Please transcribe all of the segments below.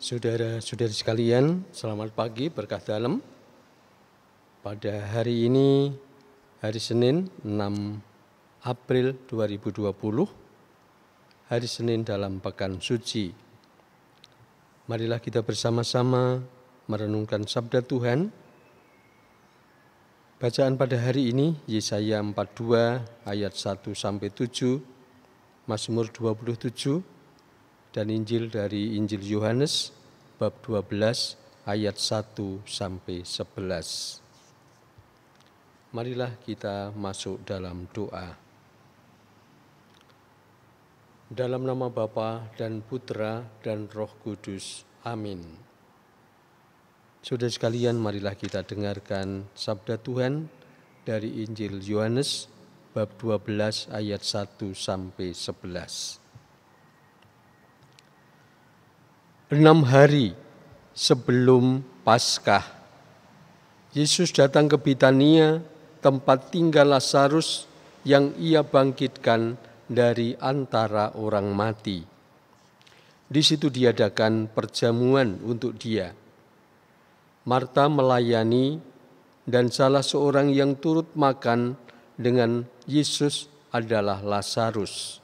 Saudara-saudari sekalian, selamat pagi, berkah dalam. Pada hari ini, hari Senin 6 April 2020, hari Senin dalam Pekan Suci. Marilah kita bersama-sama merenungkan sabda Tuhan. Bacaan pada hari ini, Yesaya 42 ayat 1-7, Mazmur 27, dan Injil dari Injil Yohanes bab 12 ayat 1-11. Marilah kita masuk dalam doa. Dalam nama Bapa dan Putra dan Roh Kudus. Amin. Saudara sekalian, marilah kita dengarkan sabda Tuhan dari Injil Yohanes bab 12 ayat 1-11. 6 hari sebelum Paskah, Yesus datang ke Betania, tempat tinggal Lazarus yang ia bangkitkan dari antara orang mati. Di situ diadakan perjamuan untuk dia. Marta melayani, dan salah seorang yang turut makan dengan Yesus adalah Lazarus.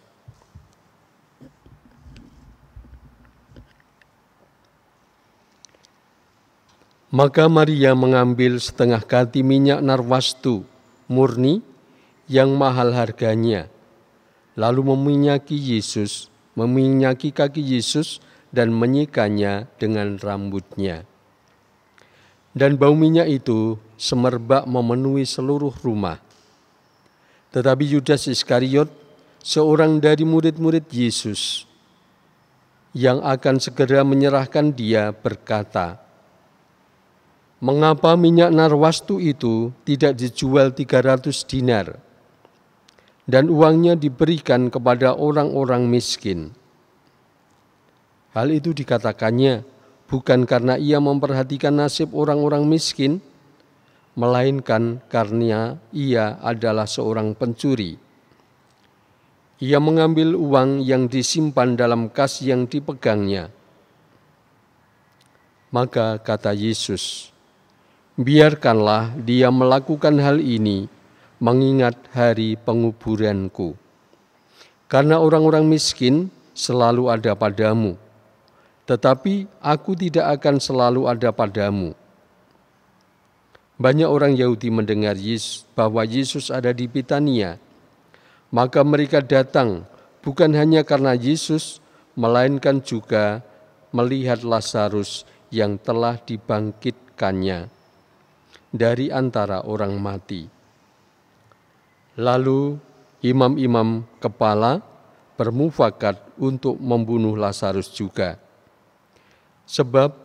Maka Maria mengambil setengah kati minyak narwastu murni yang mahal harganya, lalu meminyaki kaki Yesus dan menyikanya dengan rambutnya. Dan bau minyak itu semerbak memenuhi seluruh rumah. Tetapi Yudas Iskariot, seorang dari murid-murid Yesus, yang akan segera menyerahkan dia, berkata, "Mengapa minyak narwastu itu tidak dijual 300 dinar dan uangnya diberikan kepada orang-orang miskin?" Hal itu dikatakannya bukan karena ia memperhatikan nasib orang-orang miskin, melainkan karena ia adalah seorang pencuri. Ia mengambil uang yang disimpan dalam kas yang dipegangnya. Maka kata Yesus, "Biarkanlah dia melakukan hal ini mengingat hari penguburanku. Karena orang-orang miskin selalu ada padamu, tetapi aku tidak akan selalu ada padamu." Banyak orang Yahudi mendengar bahwa Yesus ada di Betania. Maka mereka datang bukan hanya karena Yesus, melainkan juga melihat Lazarus yang telah dibangkitkannya dari antara orang mati. Lalu imam-imam kepala bermufakat untuk membunuh Lazarus juga. Sebab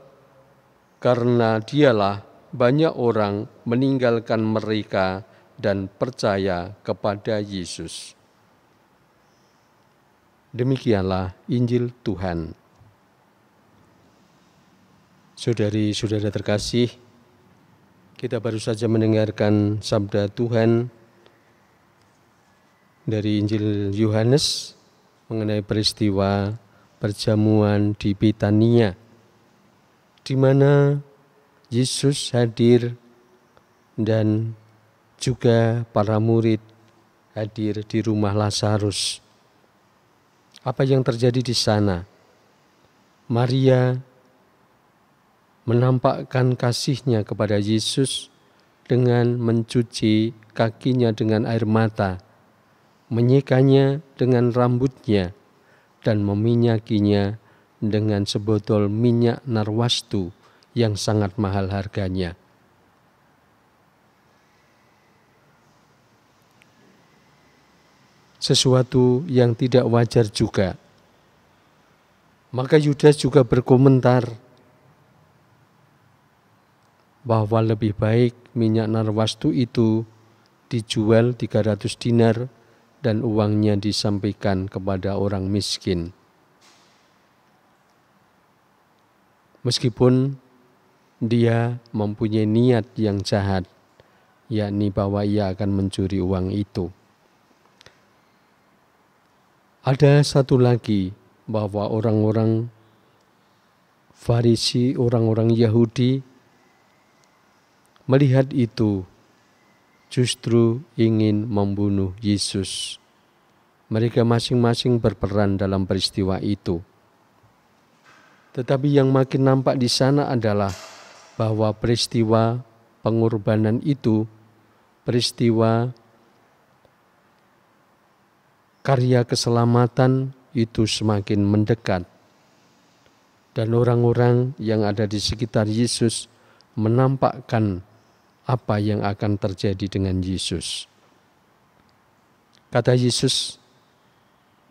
karena dialah banyak orang meninggalkan mereka dan percaya kepada Yesus. Demikianlah Injil Tuhan. Saudari-saudara terkasih, kita baru saja mendengarkan sabda Tuhan dari Injil Yohanes mengenai peristiwa perjamuan di Betania, di mana Yesus hadir dan juga para murid hadir di rumah Lazarus. Apa yang terjadi di sana? Maria menampakkan kasihnya kepada Yesus dengan mencuci kakinya dengan air mata, menyikanya dengan rambutnya, dan meminyakinya dengan sebotol minyak narwastu yang sangat mahal harganya. Sesuatu yang tidak wajar juga. Maka Yudas juga berkomentar bahwa lebih baik minyak narwastu itu dijual 300 dinar dan uangnya disampaikan kepada orang miskin. Meskipun dia mempunyai niat yang jahat, yakni bahwa ia akan mencuri uang itu. Ada satu lagi, bahwa orang-orang Farisi, orang-orang Yahudi melihat itu justru ingin membunuh Yesus. Mereka masing-masing berperan dalam peristiwa itu. Tetapi yang makin nampak di sana adalah bahwa peristiwa pengorbanan itu, peristiwa karya keselamatan itu semakin mendekat. Dan orang-orang yang ada di sekitar Yesus menampakkan apa yang akan terjadi dengan Yesus. Kata Yesus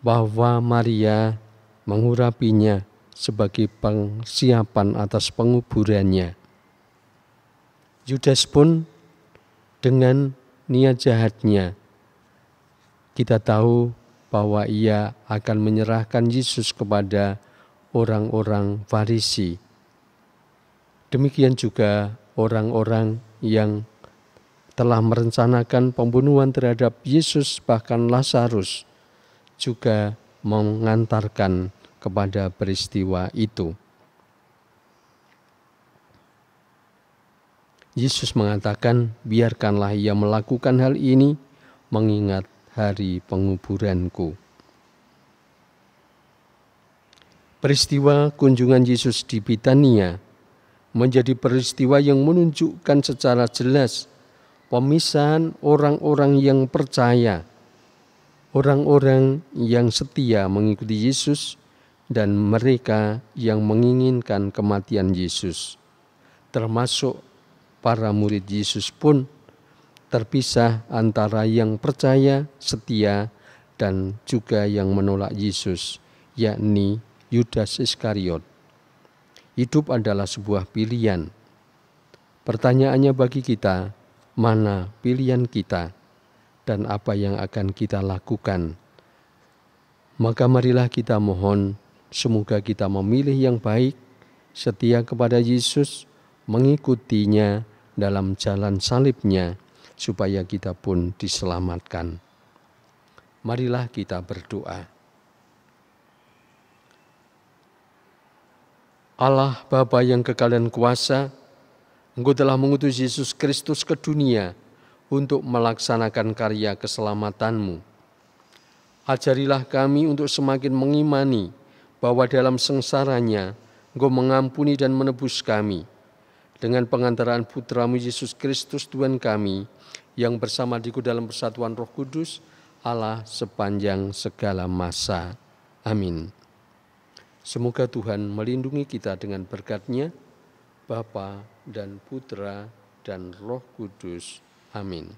bahwa Maria mengurapinya sebagai persiapan atas penguburannya. Yudas pun dengan niat jahatnya, kita tahu bahwa ia akan menyerahkan Yesus kepada orang-orang Farisi. Demikian juga orang-orang yang telah merencanakan pembunuhan terhadap Yesus, bahkan Lazarus, juga mengantarkan kepada peristiwa itu. Yesus mengatakan, biarkanlah ia melakukan hal ini mengingat hari penguburanku. Peristiwa kunjungan Yesus di Betania menjadi peristiwa yang menunjukkan secara jelas pemisahan orang-orang yang percaya, orang-orang yang setia mengikuti Yesus, dan mereka yang menginginkan kematian Yesus. Termasuk para murid Yesus pun terpisah antara yang percaya, setia, dan juga yang menolak Yesus, yakni Yudas Iskariot. Hidup adalah sebuah pilihan. Pertanyaannya bagi kita, mana pilihan kita dan apa yang akan kita lakukan? Maka marilah kita mohon, semoga kita memilih yang baik, setia kepada Yesus, mengikutinya dalam jalan salibnya, supaya kita pun diselamatkan. Marilah kita berdoa. Allah Bapa yang kekal dan kuasa, Engkau telah mengutus Yesus Kristus ke dunia untuk melaksanakan karya keselamatan-Mu. Ajarilah kami untuk semakin mengimani bahwa dalam sengsaranya Engkau mengampuni dan menebus kami. Dengan pengantaran Putra-Mu Yesus Kristus Tuhan kami, yang bersama Dikut dalam persatuan Roh Kudus, Allah sepanjang segala masa. Amin. Semoga Tuhan melindungi kita dengan berkat-Nya, Bapa dan Putra dan Roh Kudus. Amin.